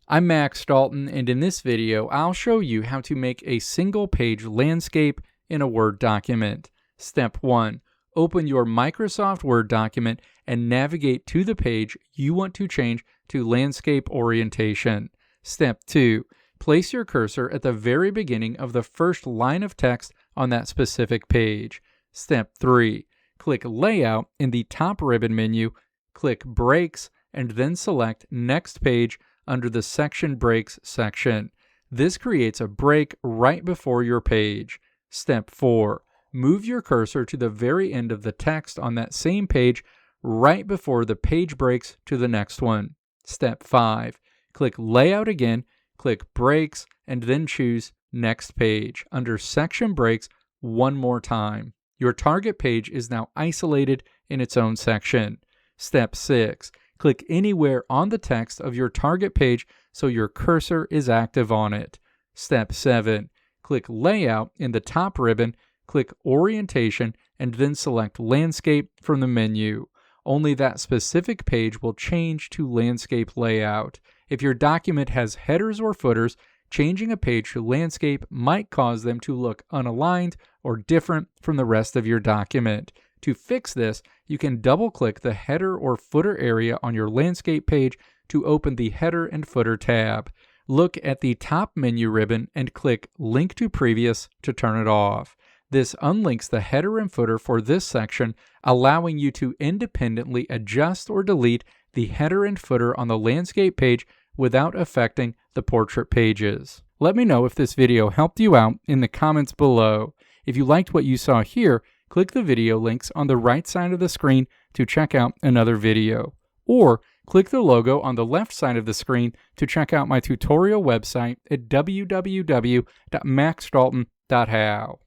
I'm Max Dalton, and in this video, I'll show you how to make a single-page landscape in a Word document. Step 1. Open your Microsoft Word document and navigate to the page you want to change to landscape orientation. Step 2. Place your cursor at the very beginning of the first line of text on that specific page. Step 3. Click Layout in the top ribbon menu, click Breaks, and then select Next Page under the Section Breaks section. This creates a break right before your page. Step 4. Move your cursor to the very end of the text on that same page right before the page breaks to the next one. Step 5. Click Layout again, click Breaks, and then choose Next Page under Section Breaks one more time. Your target page is now isolated in its own section. Step 6. Click anywhere on the text of your target page so your cursor is active on it. Step 7. Click Layout in the top ribbon, click Orientation, and then select Landscape from the menu. Only that specific page will change to Landscape Layout. If your document has headers or footers, changing a page to Landscape might cause them to look unaligned or different from the rest of your document. To fix this, you can double-click the header or footer area on your landscape page to open the Header and Footer tab. Look at the top menu ribbon and click Link to Previous to turn it off. This unlinks the header and footer for this section, allowing you to independently adjust or delete the header and footer on the landscape page without affecting the portrait pages. Let me know if this video helped you out in the comments below. If you liked what you saw here, click the video links on the right side of the screen to check out another video. Or click the logo on the left side of the screen to check out my tutorial website at www.maxdalton.how.